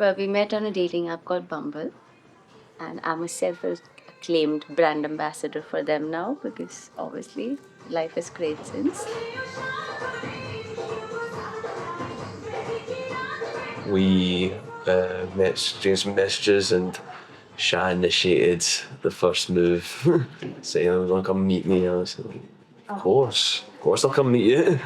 Well, we met on a dating app called Bumble, and I'm a self-acclaimed brand ambassador for them now because obviously life is great since. We met doing some messages, and Sha initiated the first move, saying, "I was gonna come meet me." I was like, of course, I'll come meet you."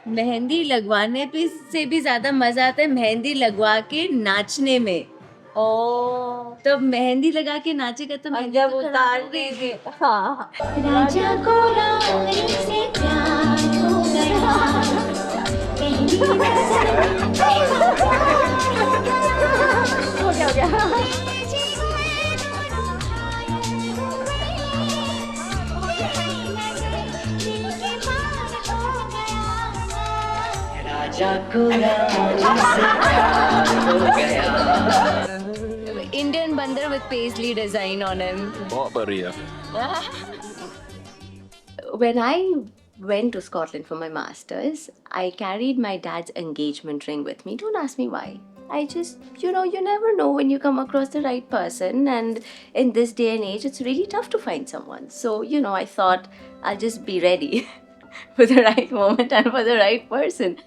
Mehndi लगवाने पे से भी ज्यादा मजा आता है मेहंदी लगवा के नाचने में। ओ तब मेहंदी लगा के नाचेगा तो मेहंदी जब तो खराब उतार हो गई। देंगे हाँ राजा को रानी से प्यार हो गया पहली हो गया राजा को रानी से प्यार हो गया Indian bandar with paisley design on him. What about you? When I went to Scotland for my masters, I carried my dad's engagement ring with me. Don't ask me why. I just, you never know when you come across the right person, and in this day and age, it's really tough to find someone. So, I thought I'll just be ready for the right moment and for the right person.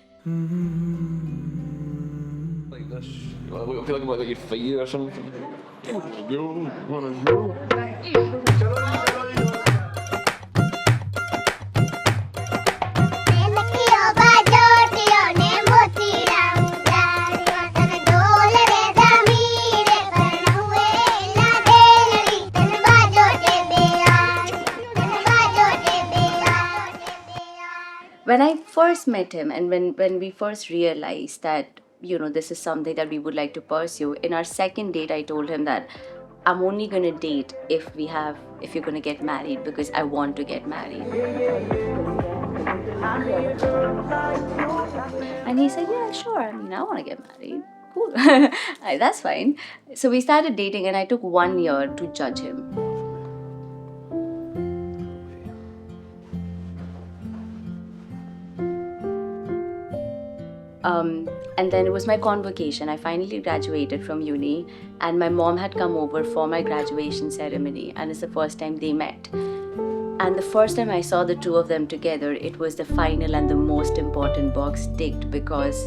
Like this. I feel like I'm like your feet or something. When I first met him and when we first realized that, this is something that we would like to pursue, in our second date, I told him that I'm only going to date if you're going to get married because I want to get married. And he said, yeah, sure. I want to get married. Cool. That's fine. So we started dating and I took 1 year to judge him. And then it was my convocation. I finally graduated from uni, and my mom had come over for my graduation ceremony, and it's the first time they met. And the first time I saw the two of them together, it was the final and the most important box ticked because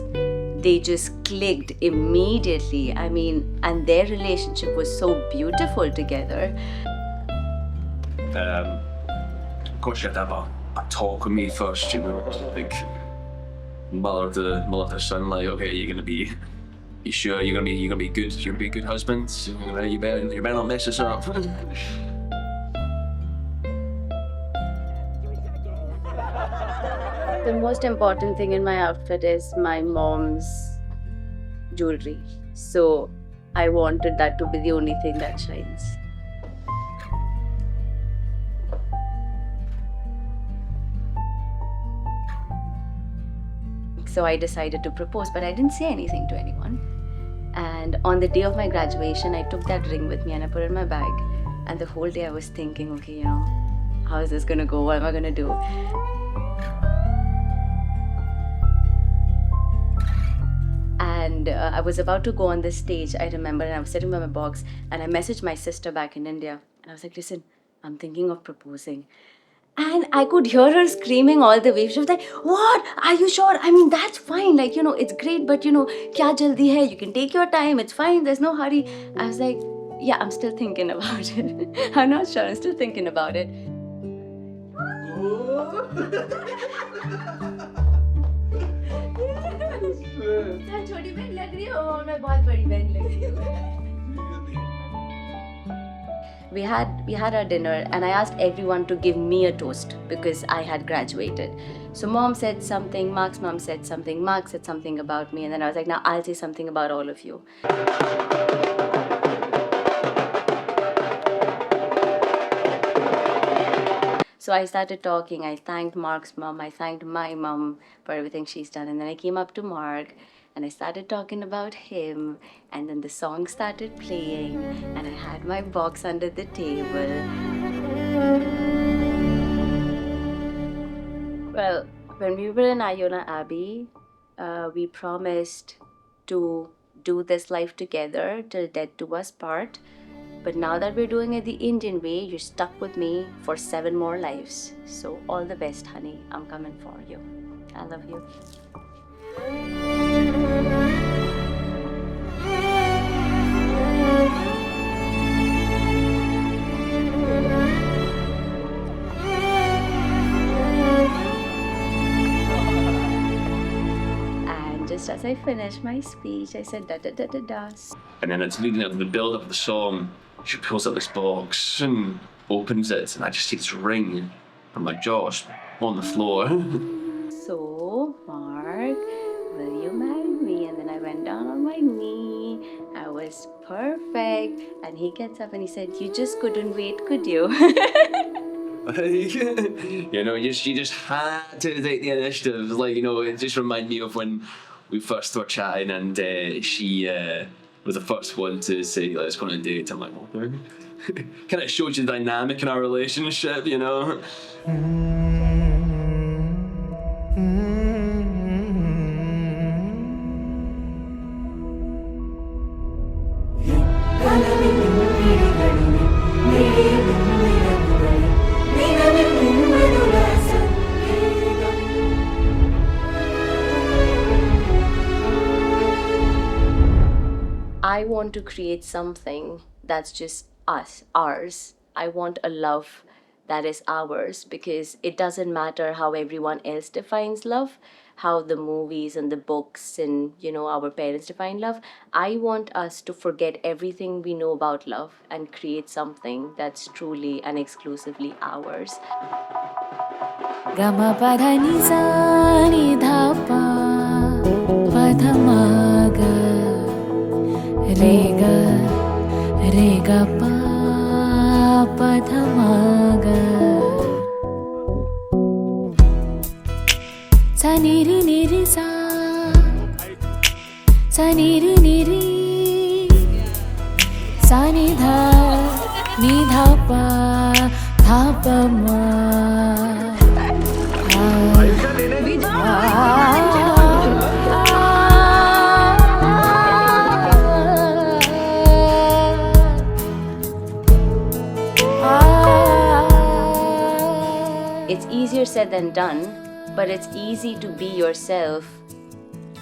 they just clicked immediately. And their relationship was so beautiful together. Of course, you had to have a talk with me first, like mother to son, like, okay, you sure you're gonna be good? You're gonna be a good husband? You better not mess this up. The most important thing in my outfit is my mom's jewelry. So I wanted that to be the only thing that shines. So I decided to propose, but I didn't say anything to anyone. And on the day of my graduation, I took that ring with me and I put it in my bag. And the whole day I was thinking, okay, how is this gonna go? What am I gonna do? And I was about to go on this stage, I remember, and I was sitting by my box, and I messaged my sister back in India. And I was like, listen, I'm thinking of proposing. And I could hear her screaming all the way. She was like, what? Are you sure? That's fine. Like, it's great, but, kya jaldi hai? You can take your time. It's fine. There's no hurry. I was like, yeah, I'm still thinking about it. I'm not sure. I'm still thinking about it. छोटी बहन लग रही हो और मैं बहुत बड़ी बहन लग रही हूँ. We had our dinner and I asked everyone to give me a toast because I had graduated. So mom said something, Mark's mom said something, Mark said something about me, and then I was like, now I'll say something about all of you. So I started talking. I thanked Mark's mom. I thanked my mom for everything she's done. And then I came up to Mark and I started talking about him. And then the song started playing and I had my box under the table. Well, when we were in Iona Abbey, we promised to do this life together till death do us part. But now that we're doing it the Indian way, you're stuck with me for 7 more lives. So all the best, honey. I'm coming for you. I love you. And just as I finished my speech, I said da da da da da. And then it's leading up to the build up of the song. She pulls out this box and opens it, and I just see this ring from my Josh on the floor. So, Mark, will you marry me? And then I went down on my knee. I was perfect. And he gets up and he said, you just couldn't wait, could you? You know, you just had to take the initiative. Like, you know, it just reminded me of when we first were chatting, and she was the first one to say, let's go on a date. I'm like, okay. Kind of showed you the dynamic in our relationship, you know? I want to create something that's just ours. I want a love that is ours, because it doesn't matter how everyone else defines love, how the movies and the books and, you know, our parents define love. I want us to forget everything we know about love and create something that's truly and exclusively ours. Gama pada ni sa ni dha pa pada ma ga re ga pa pada ma ga sa ni ri sa ni ri sa ni dha pa ma. It's easier said than done, but it's easy to be yourself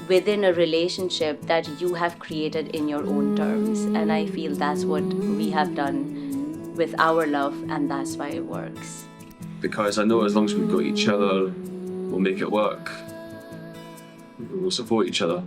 within a relationship that you have created in your own terms. And I feel that's what we have done with our love, and that's why it works. Because I know as long as we've got each other, we'll make it work. We'll support each other.